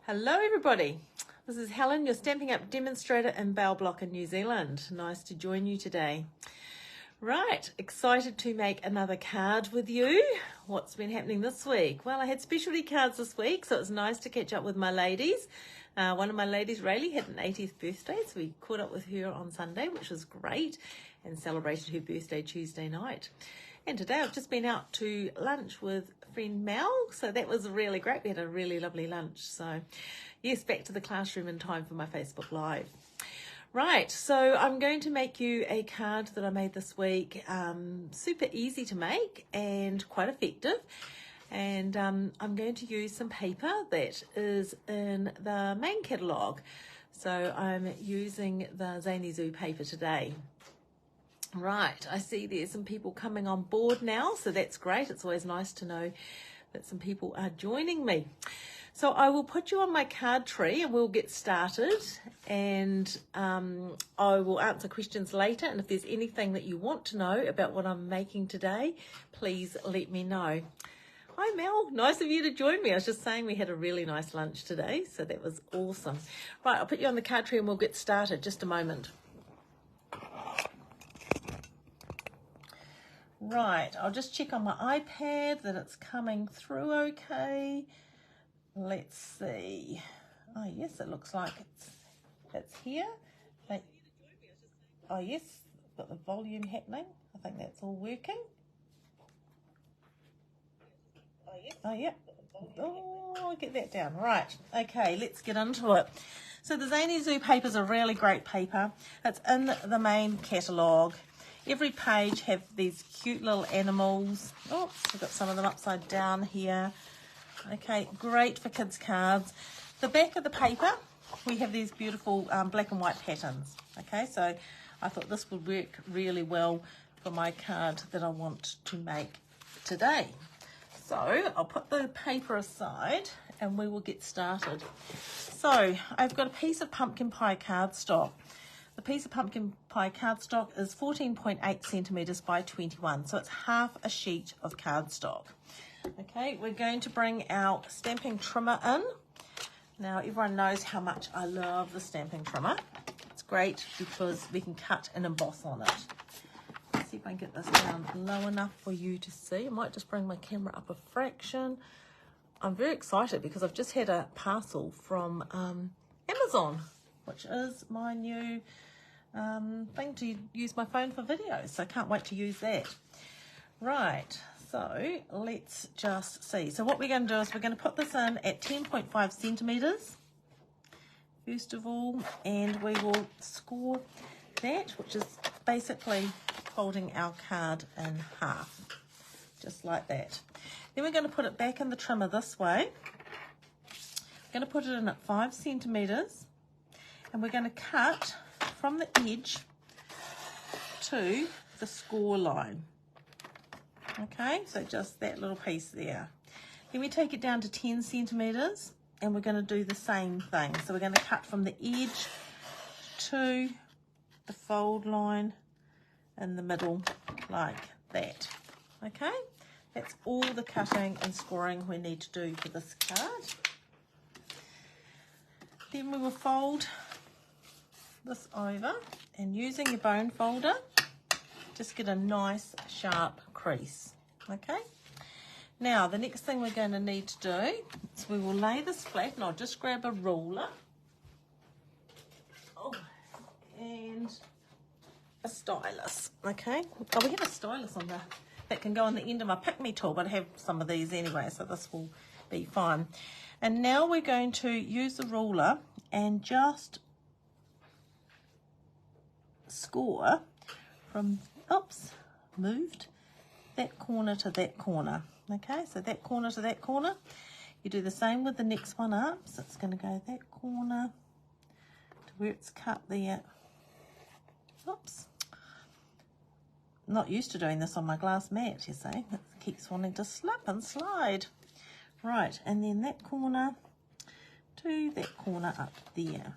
Hello everybody, this is Helen, your Stampin' Up demonstrator in Bell Block in New Zealand. Nice to join you today. Right, excited to make another card with you. What's been happening this week? Well, I had specialty cards this week, so it's nice to catch up with my ladies. One of my ladies, Rayleigh, had an 80th birthday, so we caught up with her on Sunday, which was great, and celebrated her birthday Tuesday night. And today I've just been out to lunch with friend Mel, so that was really great. We had a really lovely lunch. So yes, back to the classroom in time for my Facebook Live. Right, so I'm going to make you a card that I made this week. Super easy to make and quite effective. And I'm going to use some paper that is in the main catalogue. So I'm using the Zany Zoo paper today. Right, I see there's some people coming on board now, so that's great. It's always nice to know that some people are joining me. So I will put you on my card tree and we'll get started, and I will answer questions later, and if there's anything that you want to know about what I'm making today, please let me know. Hi Mel, nice of you to join me. I was just saying we had a really nice lunch today, so that was awesome. Right, I'll put you on the card tree and we'll get started. Just a moment. Right, I'll just check on my iPad that it's coming through okay. Let's see. Oh yes, it looks like it's here. Oh yes, got the volume happening. I think that's all working. Oh yeah. Oh, I'll get that down. Right, okay, let's get into it. So the Zany Zoo paper is a really great paper. It's in the main catalogue. Every page have these cute little animals. Oh, we've got some of them upside down here. Okay, great for kids' cards. The back of the paper, we have these beautiful black and white patterns. Okay, so I thought this would work really well for my card that I want to make today. So I'll put the paper aside and we will get started. So I've got a piece of pumpkin pie cardstock. The piece of pumpkin pie cardstock is 14.8 centimetres by 21, so it's half a sheet of cardstock. Okay, we're going to bring our stamping trimmer in. Now, everyone knows how much I love the stamping trimmer. It's great because we can cut and emboss on it. Let's see if I can get this down low enough for you to see. I might just bring my camera up a fraction. I'm very excited because I've just had a parcel from Amazon, which is my new thing to use my phone for videos, so I can't wait to use that. Right, so let's just see. So what we're going to do is we're going to put this in at 10.5 centimetres first of all, and we will score that, which is basically folding our card in half, just like that. Then we're going to put it back in the trimmer this way. We're going to put it in at 5 centimetres, and we're going to cut from the edge to the score line. Okay, so just that little piece there. Then we take it down to 10 centimetres and we're going to do the same thing. So we're going to cut from the edge to the fold line in the middle like that. Okay, that's all the cutting and scoring we need to do for this card. Then we will fold this over, and using your bone folder, just get a nice sharp crease. Okay, now the next thing we're going to need to do is we will lay this flat, and I'll just grab a ruler and a stylus. Okay, oh, we have a stylus on that can go on the end of my pick-me tool, but I have some of these anyway, so this will be fine. And now we're going to use the ruler and just score from, oops, moved, that corner to that corner. Okay, so that corner to that corner. You do the same with the next one up, so it's going to go that corner to where it's cut there. Oops, not used to doing this on my glass mat, you see. It keeps wanting to slip and slide. Right, and then that corner to that corner up there.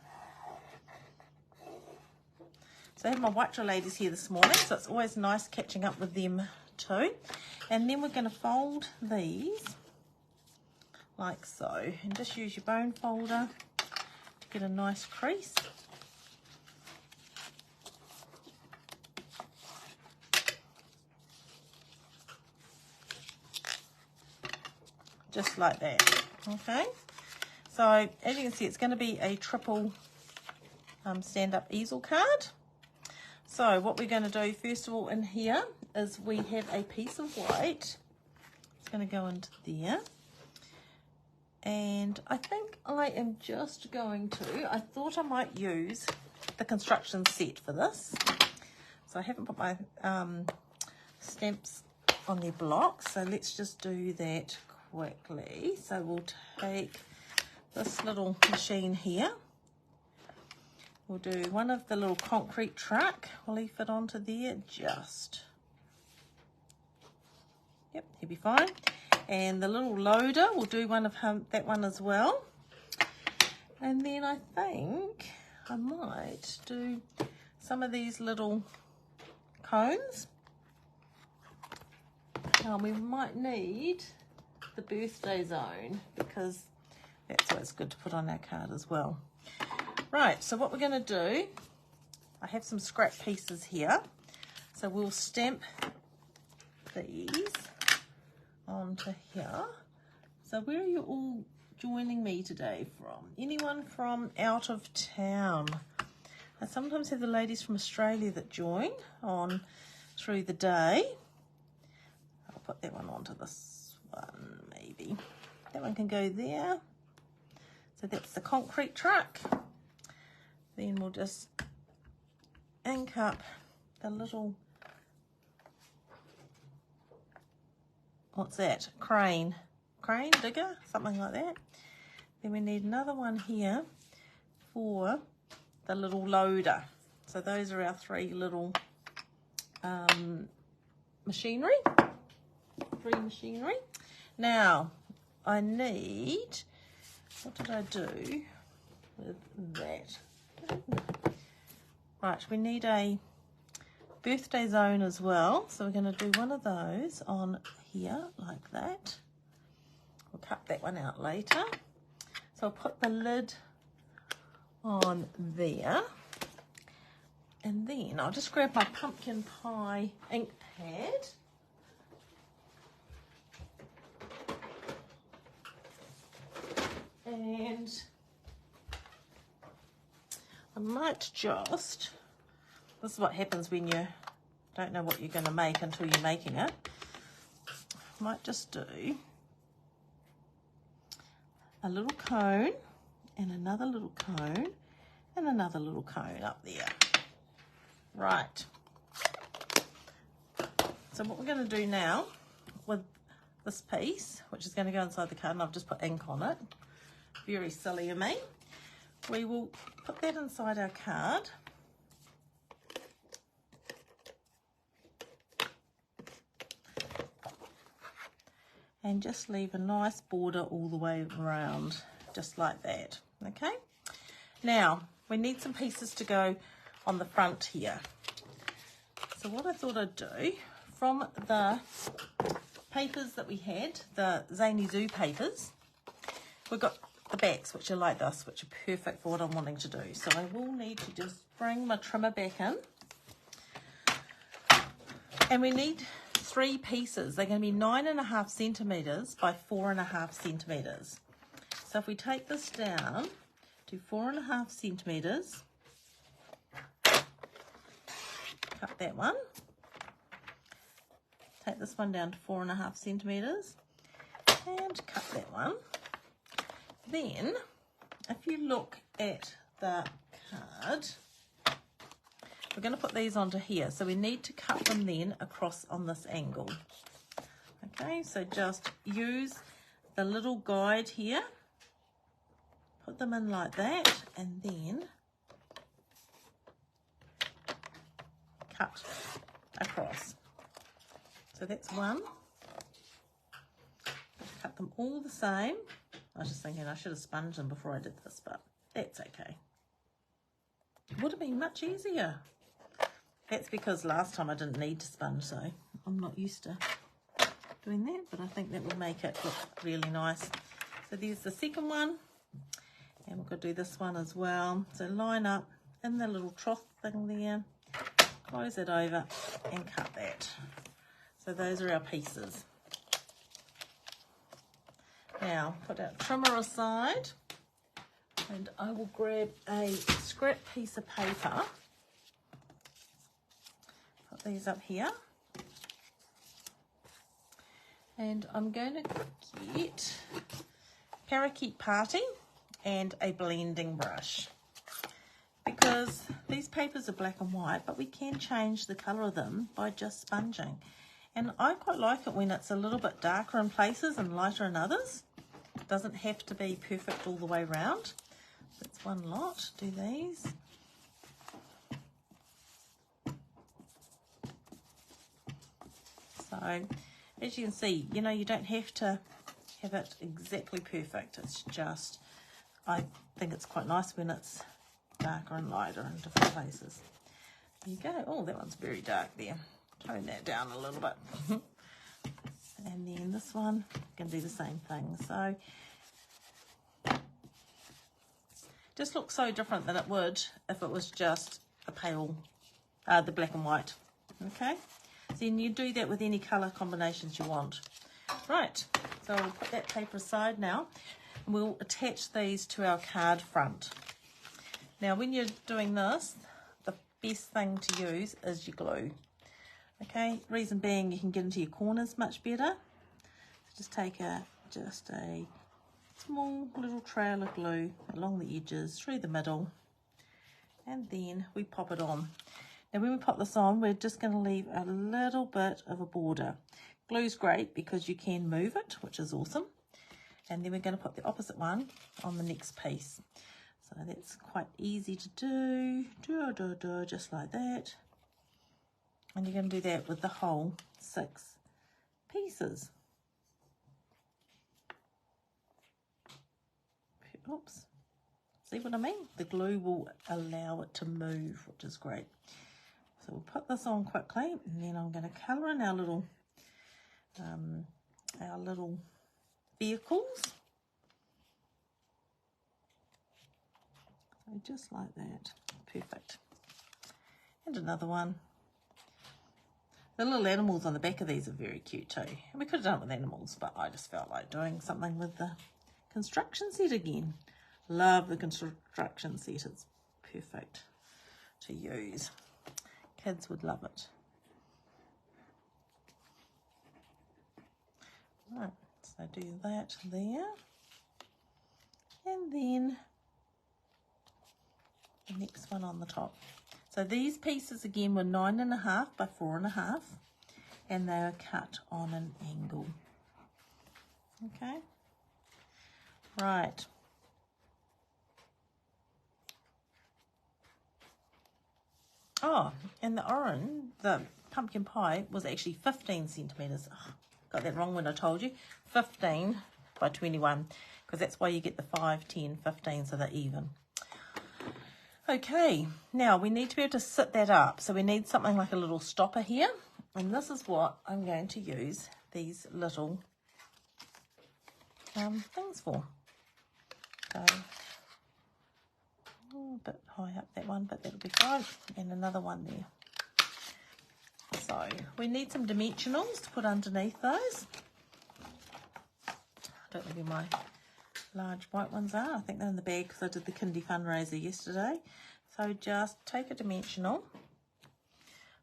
So I have my white ladies here this morning, so it's always nice catching up with them too. And then we're going to fold these like so, and just use your bone folder to get a nice crease. Just like that. Okay, so as you can see, it's going to be a triple stand-up easel card. So what we're going to do first of all in here is we have a piece of white. It's going to go into there. And I think I am just going to, I thought I might use the construction set for this. So I haven't put my stamps on their blocks. So let's just do that quickly. So we'll take this little machine here. We'll do one of the little concrete truck. Will he fit onto there? Just. Yep, he'll be fine. And the little loader, we'll do one of that one as well. And then I think I might do some of these little cones. Now we might need the birthday zone because that's what's good to put on our card as well. Right, so what we're going to do, I have some scrap pieces here. So we'll stamp these onto here. So where are you all joining me today from? Anyone from out of town? I sometimes have the ladies from Australia that join on through the day. I'll put that one onto this one maybe. That one can go there. So that's the concrete truck. Then we'll just ink up the little, what's that? Crane digger, something like that. Then we need another one here for the little loader. So those are our three little machinery. Now I need, what did I do with that? Right, we need a birthday zone as well. So we're going to do one of those on here like that. We'll cut that one out later. So I'll put the lid on there. And then I'll just grab my pumpkin pie ink pad. And I might just, this is what happens when you don't know what you're going to make until you're making it. I might just do a little cone and another little cone and another little cone up there. Right. So what we're going to do now with this piece, which is going to go inside the card, and I've just put ink on it, very silly of me, we will put that inside our card. And just leave a nice border all the way around, just like that, okay? Now, we need some pieces to go on the front here. So what I thought I'd do, from the papers that we had, the Zany Zoo papers, we've got the backs, which are like this, which are perfect for what I'm wanting to do. So I will need to just bring my trimmer back in. And we need 3 pieces. They're going to be 9.5 centimetres by 4.5 centimetres. So if we take this down to 4.5 centimetres, cut that one, take this one down to 4.5 centimetres, and cut that one. Then, if you look at the card, we're going to put these onto here. So we need to cut them then across on this angle. Okay, so just use the little guide here, put them in like that, and then cut across. So that's one. Cut them all the same. I was just thinking I should have sponged them before I did this, but that's okay. It would have been much easier. That's because last time I didn't need to sponge, so I'm not used to doing that, but I think that will make it look really nice So there's the second one, and we're going to do this one as well. So line up in the little trough thing there, close it over and cut that. So those are our pieces. Now put our trimmer aside, and I will grab a scrap piece of paper, put these up here, and I'm going to get parakeet party and a blending brush, because these papers are black and white, but we can change the colour of them by just sponging. And I quite like it when it's a little bit darker in places and lighter in others. It doesn't have to be perfect all the way around. That's one lot. Do these. So as you can see, you know, you don't have to have it exactly perfect. It's just, I think it's quite nice when it's darker and lighter in different places. There you go. Oh, that one's very dark there. Tone that down a little bit. And then this one, can do the same thing. So just looks so different than it would if it was just a pale, the black and white. Okay, so then you do that with any colour combinations you want. Right, so we'll put that paper aside now, and we'll attach these to our card front. Now when you're doing this, the best thing to use is your glue. Okay, reason being you can get into your corners much better. So just take a small little trail of glue along the edges, through the middle, and then we pop it on. Now when we pop this on, we're just going to leave a little bit of a border. Glue's great because you can move it, which is awesome. And then we're going to put the opposite one on the next piece. So that's quite easy to do, just like that. And you're going to do that with the whole 6 pieces. Oops. See what I mean? The glue will allow it to move, which is great. So we'll put this on quickly, and then I'm going to colour in our little vehicles. So just like that. Perfect. And another one. The little animals on the back of these are very cute too. And we could have done it with animals, but I just felt like doing something with the construction set again. Love the construction set. It's perfect to use. Kids would love it. Right, so do that there. And then the next one on the top. So these pieces again were 9.5 by 4.5, and they are cut on an angle. Okay, right. Oh, and the orange, the pumpkin pie, was actually 15 centimetres. Oh, got that wrong when I told you. 15 by 21, because that's why you get the 5, 10, 15, so they're even. Okay, now we need to be able to sit that up. So we need something like a little stopper here. And this is what I'm going to use these little things for. So, a bit high up that one, but that'll be fine. And another one there. So we need some dimensionals to put underneath those. I don't know where my large white ones are. I think they're in the bag because I did the kindy fundraiser yesterday. So just take a dimensional,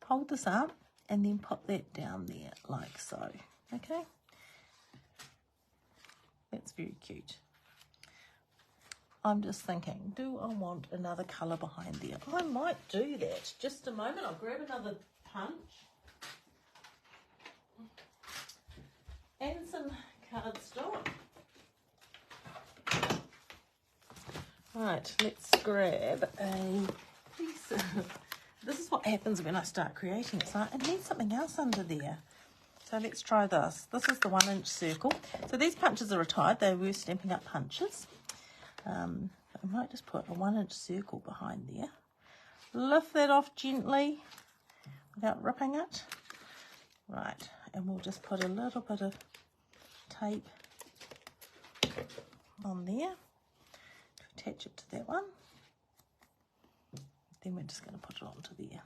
hold this up, and then pop that down there like so. Okay, that's very cute. I'm just thinking, do I want another colour behind there? I might do that. Just a moment, I'll grab another punch and some cardstock. Right, let's grab a piece of... This is what happens when I start creating. It's like, it needs something else under there. So let's try this. This is the 1-inch circle. So these punches are retired. They were Stampin' Up punches. I might just put a 1-inch circle behind there. Lift that off gently without ripping it. Right, and we'll just put a little bit of tape on there to attach it to that one. Then we're just going to put it onto there.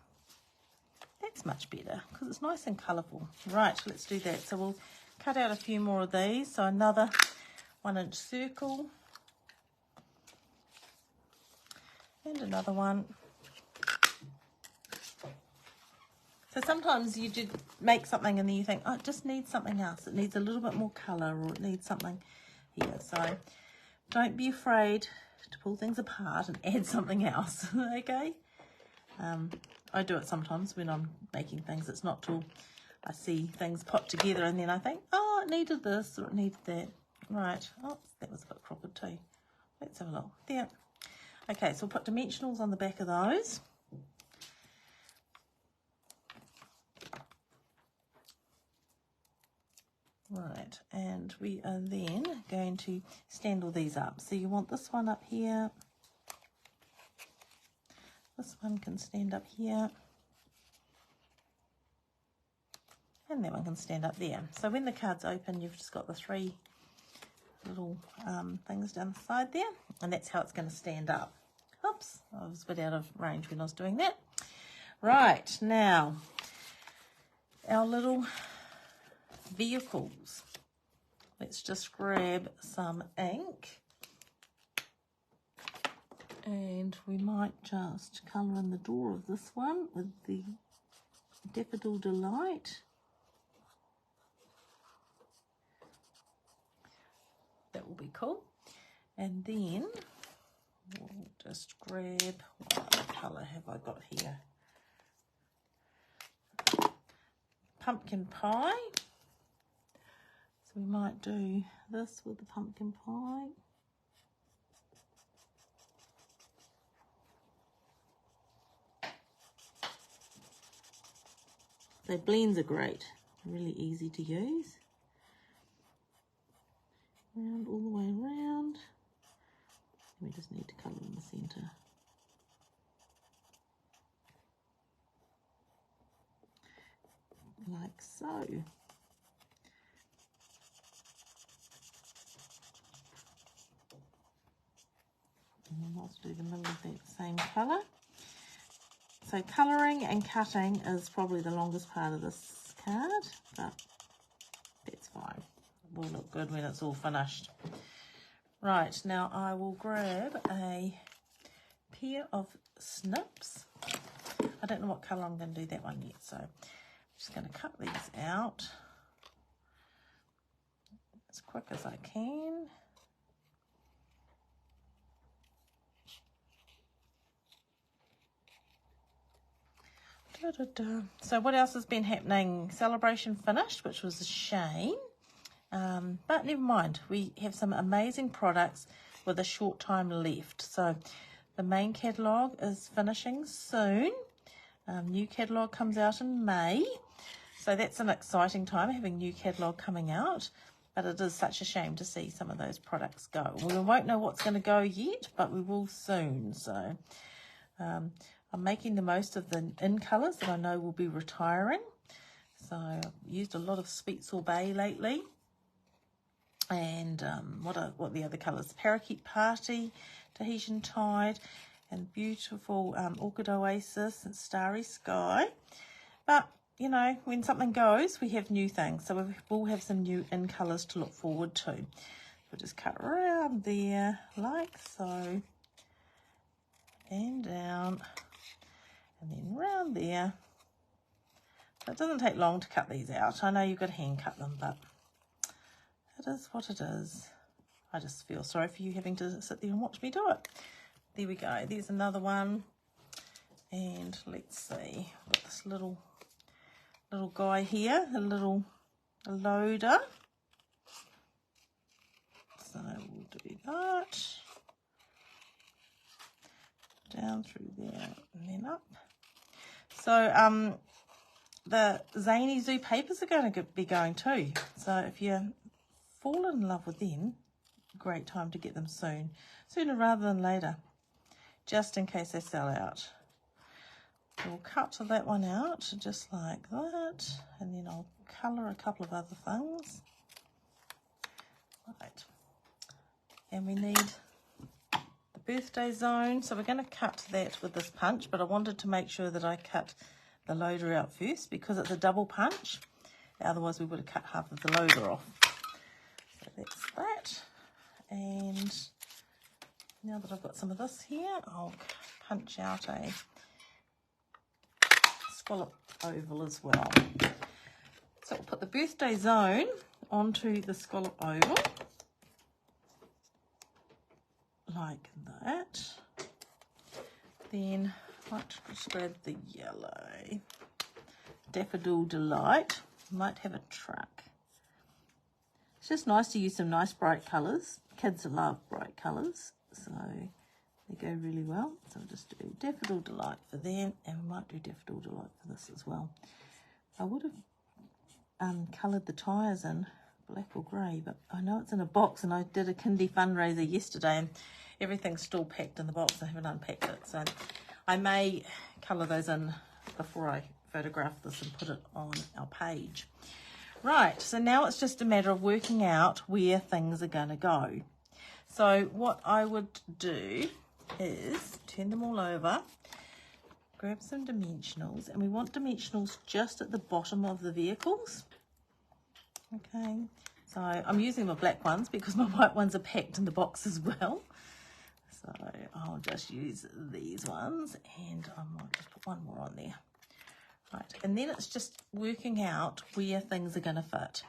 That's much better because it's nice and colourful. Right, let's do that. So we'll cut out a few more of these. So another 1-inch circle. And another one. So sometimes you do make something and then you think, oh, it just needs something else. It needs a little bit more colour, or it needs something here. So don't be afraid to pull things apart and add something else, okay? I do it sometimes when I'm making things. It's not till I see things put together and then I think, oh, it needed this or it needed that. Right, oh, that was a bit crooked too. Let's have a look. There. Okay, so we'll put dimensionals on the back of those. Right, and we are then going to stand all these up. So you want this one up here. This one can stand up here. And that one can stand up there. So when the card's open, you've just got the 3 little things down the side there. And that's how it's going to stand up. Oops, I was a bit out of range when I was doing that. Right, now, our little vehicles. Let's just grab some ink. And we might just colour in the door of this one with the Daffodil Delight. That will be cool. And then we'll just grab, what colour have I got here? Pumpkin pie. So we might do this with the pumpkin pie. So blends are great, really easy to use. Round all the way around. We just need to colour in the centre. Like so. And then let's do the middle of that same colour. So colouring and cutting is probably the longest part of this card, but that's fine. It will look good when it's all finished. Right, now I will grab a pair of snips. I don't know what colour I'm going to do that one yet, so I'm just going to cut these out as quick as I can. So what else has been happening? Celebration finished, which was a shame. But never mind, we have some amazing products with a short time left. So the main catalogue is finishing soon. New catalogue comes out in May. So that's an exciting time, having new catalogue coming out. But it is such a shame to see some of those products go. We won't know what's going to go yet, but we will soon. So I'm making the most of the in colours that I know will be retiring. So I've used a lot of Sweet Sorbet lately. And what are the other colours? Parakeet Party, Tahitian Tide, and beautiful Orchid Oasis and Starry Sky. But, you know, when something goes, we have new things. So we will have some new in colours to look forward to. We'll just cut around there like so. And down. And then round there. So it doesn't take long to cut these out. I know you've got to hand cut them, but it is what it is. I just feel sorry for you having to sit there and watch me do it. There we go. There's another one. And let's see. Got this little guy here, a little loader. So we'll do that. Down through there and then up. So the Zany Zoo papers are going to be going too. So if you fall in love with them, great time to get them soon. Sooner rather than later, just in case they sell out. We'll cut that one out just like that, and then I'll colour a couple of other things. Right. And we need the birthday zone. So we're going to cut that with this punch, but I wanted to make sure that I cut the loader out first because it's a double punch. Otherwise we would have cut half of the loader off. So that's that. And now that I've got some of this here, I'll punch out a scallop oval as well. So I'll put the birthday zone onto the scallop oval, like that. Then I might just grab the yellow. Daffodil Delight. Might have a truck. It's just nice to use some nice bright colours. Kids love bright colours, so they go really well. So I'll just do Daffodil Delight for them, and we might do Daffodil Delight for this as well. I would have coloured the tyres in black or grey, but I know it's in a box, and I did a kindy fundraiser yesterday, and everything's still packed in the box. I haven't unpacked it, so I may colour those in before I photograph this and put it on our page. Right, so now it's just a matter of working out where things are going to go. So what I would do is turn them all over, grab some dimensionals, and we want dimensionals just at the bottom of the vehicles. Okay, so I'm using my black ones because my white ones are packed in the box as well. So I'll just use these ones, and I might just put one more on there. Right, and then it's just working out where things are going to fit.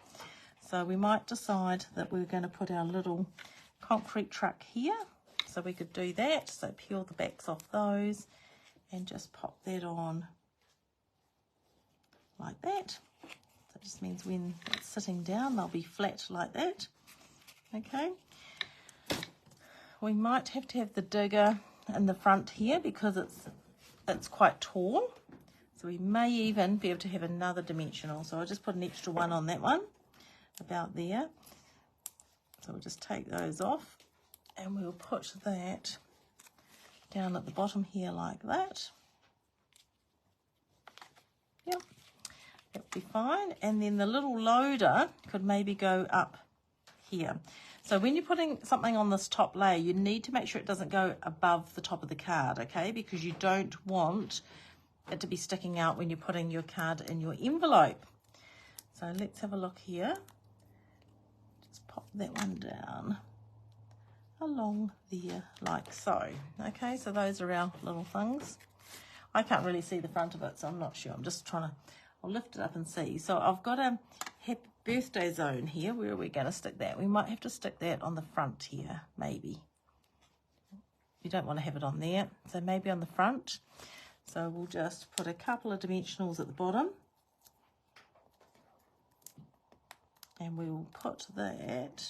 So we might decide that we're going to put our little concrete truck here. So we could do that. So peel the backs off those and just pop that on like that. So it just means when it's sitting down, they'll be flat like that. Okay. We might have to have the digger in the front here because it's quite tall. So we may even be able to have another dimensional. So I'll just put an extra one on that one, about there. So we'll just take those off, and we'll put that down at the bottom here like that. Yep, that'll be fine. And then the little loader could maybe go up here. So when you're putting something on this top layer, you need to make sure it doesn't go above the top of the card, okay? Because you don't want it to be sticking out when you're putting your card in your envelope. So let's have a look here. Just pop that one down along there like so. Okay, so those are our little things. I can't really see the front of it, so I'm not sure. I'm just trying to, I'll lift it up and see. So I've got a happy birthday zone here. Where are we going to stick that? We might have to stick that on the front here, maybe. You don't want to have it on there, so maybe on the front. So we'll just put a couple of dimensionals at the bottom, and we will put that.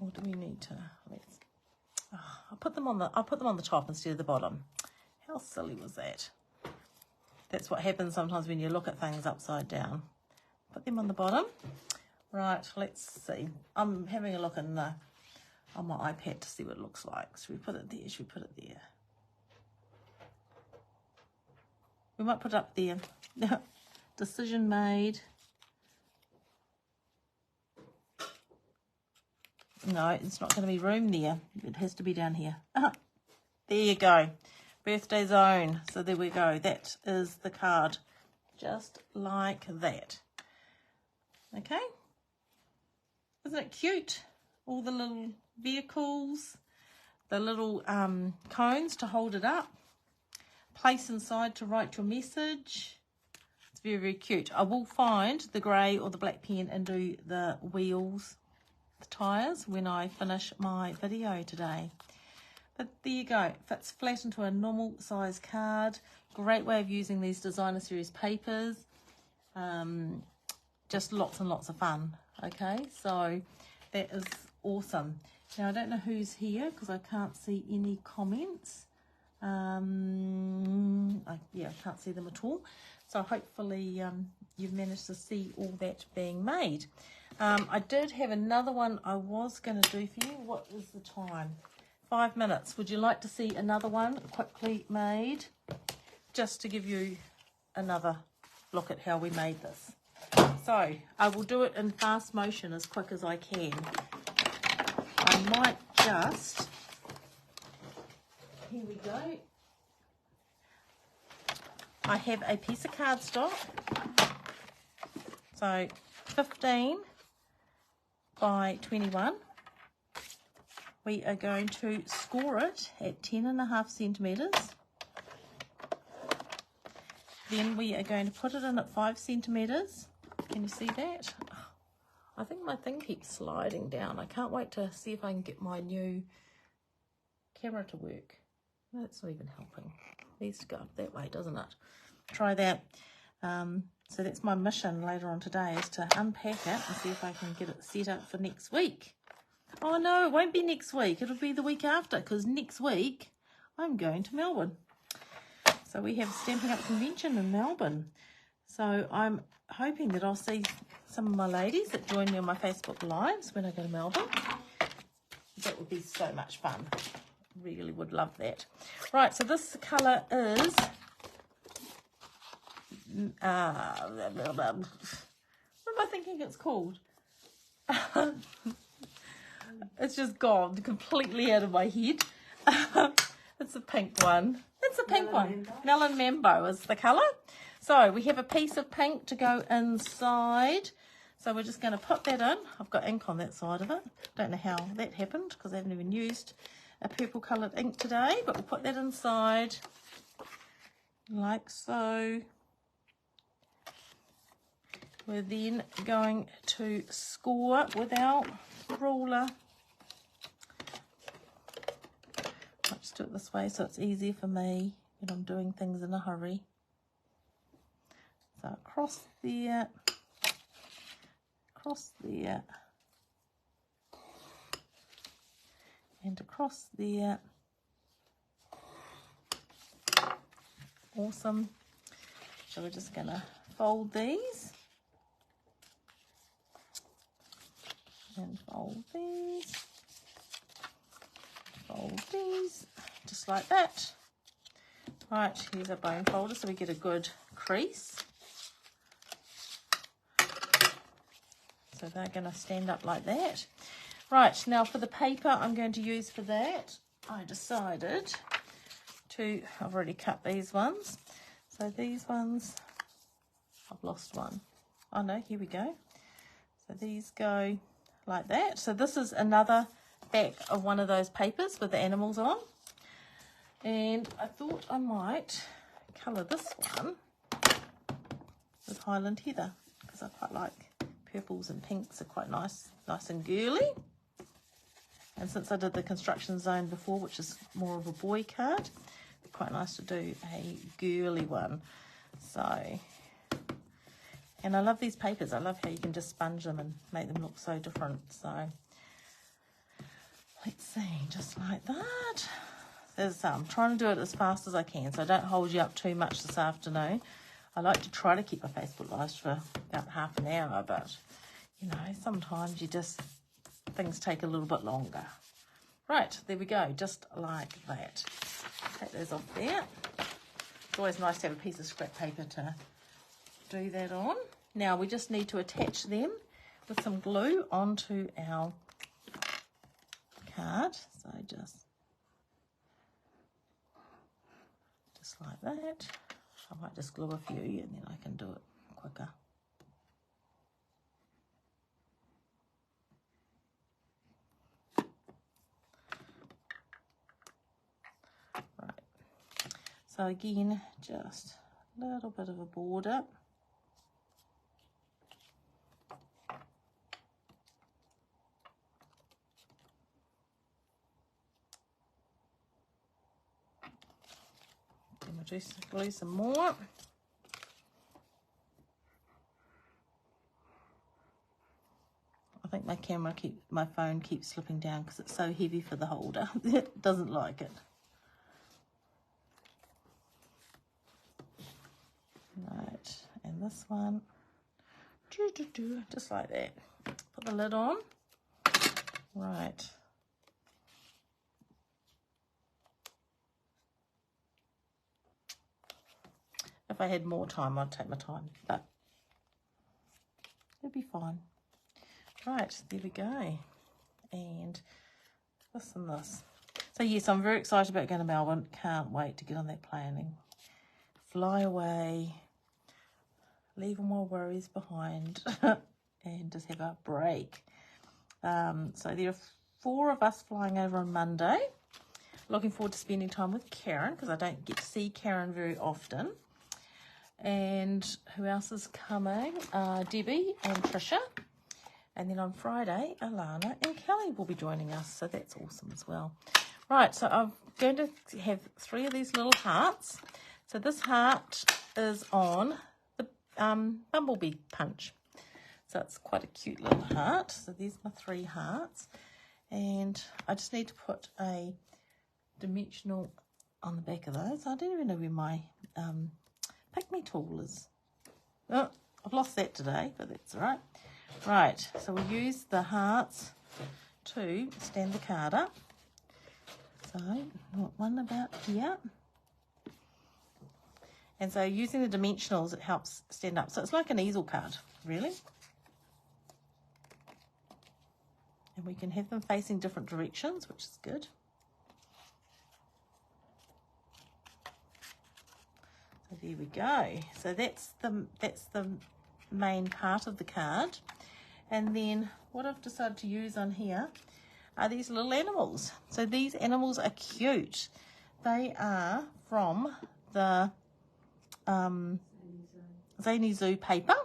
Or do we need to? I'll put them on the top instead of the bottom. How silly was that? That's what happens sometimes when you look at things upside down. Put them on the bottom. Right. Let's see. I'm having a look on my iPad to see what it looks like. Should we put it there? Should we put it there? We might put it up there. Decision made. No, it's not going to be room there. It has to be down here. There you go. Birthday zone. So there we go. That is the card. Just like that. Okay. Isn't it cute? All the little vehicles. The little cones to hold it up. Place inside to write your message. It's very, very cute. I will find the grey or the black pen and do the wheels, the tyres, when I finish my video today. But there you go. It fits flat into a normal size card. Great way of using these designer series papers. Just lots and lots of fun. Okay, so that is awesome. Now I don't know who's here because I can't see any comments. Yeah, I can't see them at all. So hopefully you've managed to see all that being made. I did have another one I was going to do for you. What is the time? 5 minutes. Would you like to see another one quickly made? Just to give you another look at how we made this. So I will do it in fast motion as quick as I can. I might just, here we go. I have a piece of cardstock, so 15 by 21. We are going to score it at 10.5 centimetres. Then we are going to put it in at 5 centimetres. Can you see that? I think my thing keeps sliding down. I can't wait to see if I can get my new camera to work. That's not even helping. It needs to go up that way, doesn't it? Try that. So that's my mission later on today, is to unpack it and see if I can get it set up for next week. Oh no, it won't be next week. It'll be the week after, because next week I'm going to Melbourne. So we have Stampin Up convention in Melbourne. So I'm hoping that I'll see some of my ladies that join me on my Facebook Lives when I go to Melbourne. That would be so much fun. Really would love that. Right, so this colour is... what am I thinking it's called? It's just gone completely out of my head. It's a pink one. It's a pink one. Melon Mambo is the colour. So we have a piece of pink to go inside. So we're just going to put that in. I've got ink on that side of it. Don't know how that happened because I haven't even used a purple coloured ink today. But we'll put that inside like so. We're then going to score with our ruler. I'll just do it this way so it's easier for me when I'm doing things in a hurry. So across there, and across there. Awesome. So we're just going to fold these. And fold these, just like that. Right, here's our bone folder so we get a good crease. So they're going to stand up like that. Right, now for the paper I'm going to use for that, I decided to, I've already cut these ones. So these ones, I've lost one. Oh no, here we go. So these go like that. So this is another back of one of those papers with the animals on. And I thought I might colour this one with Highland Heather because I quite like purples and pinks are quite nice and girly. And since I did the construction zone before, which is more of a boy card, it's quite nice to do a girly one. So, and I love these papers. I love how you can just sponge them and make them look so different. So let's see, just like that. I'm trying to do it as fast as I can, so I don't hold you up too much this afternoon. I like to try to keep my Facebook Lives for about half an hour, but, you know, sometimes things take a little bit longer. Right, there we go, just like that. Take those off there. It's always nice to have a piece of scrap paper to do that on. Now we just need to attach them with some glue onto our card. So just like that. I might just glue a few and then I can do it quicker. Right. So again, just a little bit of a border. Then we'll just glue some more. I think my phone keeps slipping down because it's so heavy for the holder. It doesn't like it. Right, and this one, just like that. Put the lid on. Right. If I had more time, I'd take my time, but it'll be fine. Right, there we go. And this and this. So yes, I'm very excited about going to Melbourne. Can't wait to get on that plane. Fly away. Leave all my worries behind. And just have a break. So there are 4 of us flying over on Monday. Looking forward to spending time with Karen, because I don't get to see Karen very often. And who else is coming? Debbie and Trisha. And then on Friday, Alana and Kelly will be joining us. So that's awesome as well. Right, so I'm going to have 3 of these little hearts. So this heart is on the bumblebee punch. So it's quite a cute little heart. So there's my 3 hearts. And I just need to put a dimensional on the back of those. I don't even know where my pick me tool is. Oh, I've lost that today, but that's all right. Right, so we'll use the hearts to stand the card up. So one about here. And so using the dimensionals, it helps stand up. So it's like an easel card, really. And we can have them facing different directions, which is good. So there we go. So that's the main part of the card. And then what I've decided to use on here are these little animals. So these animals are cute. They are from the Zany Zoo paper.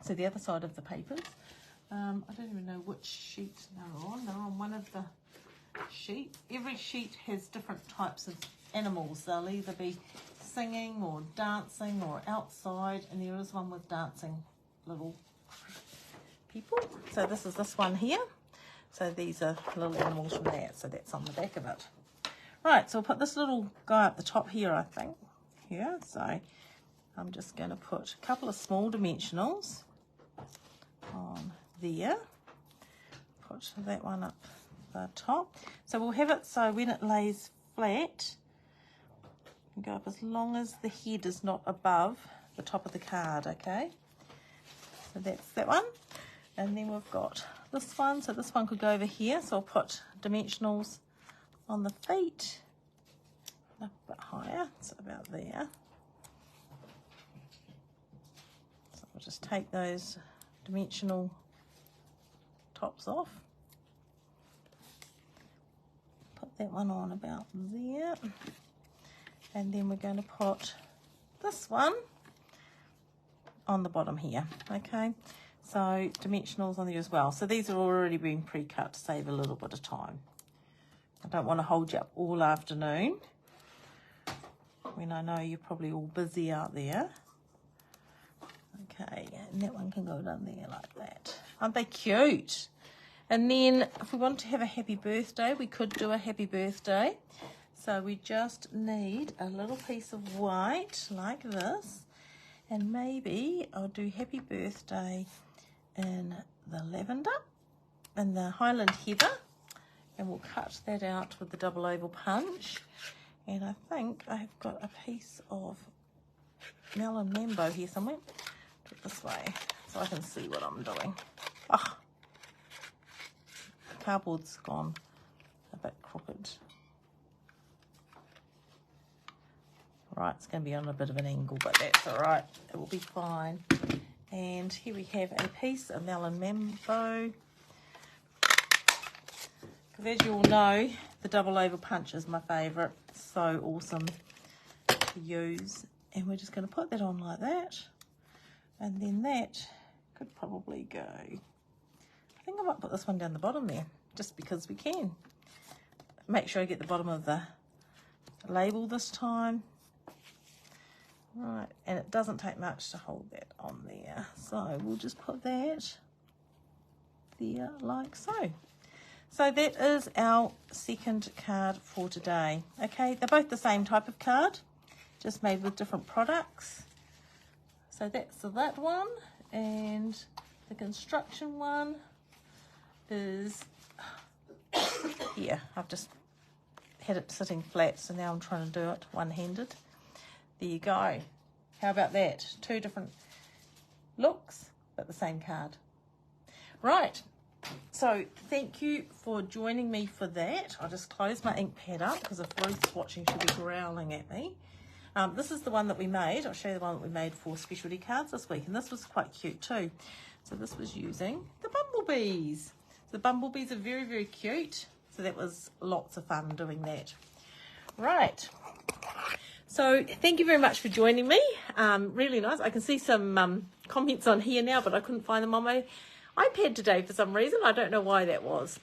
So the other side of the papers. I don't even know which sheet they're on. They're on one of the sheets. Every sheet has different types of animals. They'll either be singing or dancing or outside, and there is one with dancing little people. So this is this one here. So these are little animals from that. So that's on the back of it. Right, so I'll put this little guy up the top here, I think. Here. So I'm just going to put a couple of small dimensionals on there. Put that one up the top. So we'll have it so when it lays flat, you can go up as long as the head is not above the top of the card, okay? So that's that one. And then we've got this one. So this one could go over here. So I'll put dimensionals on the feet. Up a bit higher. So about there. So we'll just take those dimensional tops off. Put that one on about there. And then we're going to put this one on the bottom here, okay? So dimensionals on there as well. So these are already been pre-cut to save a little bit of time. I don't want to hold you up all afternoon when I know you're probably all busy out there. Okay, and that one can go down there like that. Aren't they cute? And then if we want to have a happy birthday, we could do a happy birthday. So we just need a little piece of white like this. And maybe I'll do happy birthday in the lavender and the Highland heather. And we'll cut that out with the double oval punch. And I think I've got a piece of melon mambo here somewhere. Do it this way so I can see what I'm doing. Oh, the cardboard's gone a bit crooked. Right, it's going to be on a bit of an angle, but that's all right. It will be fine. And here we have a piece of melon mambo. Because as you all know, the double oval punch is my favourite. So awesome to use. And we're just going to put that on like that. And then that could probably go. I think I might put this one down the bottom there, just because we can. Make sure I get the bottom of the label this time. Right, and it doesn't take much to hold that on there. So we'll just put that there like so. So that is our second card for today. Okay, they're both the same type of card, just made with different products. So that's that one, and the construction one is here. I've just had it sitting flat, so now I'm trying to do it one-handed. There you go. How about that? Two different looks, but the same card. Right, So thank you for joining me for that. I'll just close my ink pad up because if Ruth's watching, she'll be growling at me. This is the one that we made. I'll show you the one that we made for specialty cards this week. And this was quite cute too. So this was using the bumblebees. The bumblebees are very, very cute. So that was lots of fun doing that. Right. So thank you very much for joining me. Really nice. I can see some comments on here now, but I couldn't find them on my iPad today for some reason. I don't know why that was.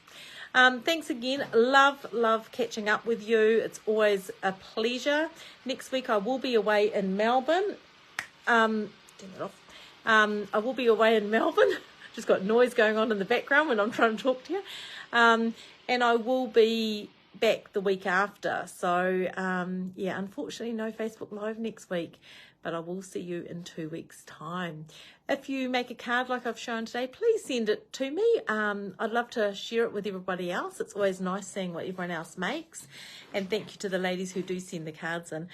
Thanks again. Love catching up with you. It's always a pleasure. Next week I will be away in Melbourne. Turn it off. I will be away in Melbourne. Just got noise going on in the background when I'm trying to talk to you. And I will be back the week after. So, yeah, unfortunately no Facebook Live next week, but I will see you in 2 weeks' time. If you make a card like I've shown today, please send it to me. I'd love to share it with everybody else. It's always nice seeing what everyone else makes. And thank you to the ladies who do send the cards in.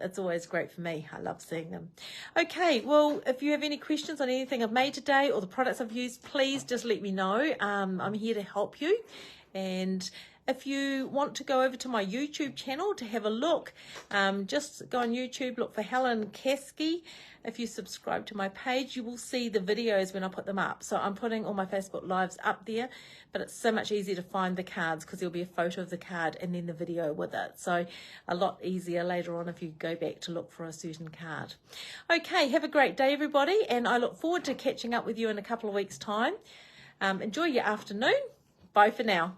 It's always great for me. I love seeing them. Okay, well, if you have any questions on anything I've made today or the products I've used, please just let me know. I'm here to help you. And if you want to go over to my YouTube channel to have a look, just go on YouTube, look for Helen Caskey. If you subscribe to my page, you will see the videos when I put them up. So I'm putting all my Facebook Lives up there, but it's so much easier to find the cards because there'll be a photo of the card and then the video with it. So a lot easier later on if you go back to look for a certain card. Okay, have a great day, everybody, and I look forward to catching up with you in a couple of weeks' time. Enjoy your afternoon. Bye for now.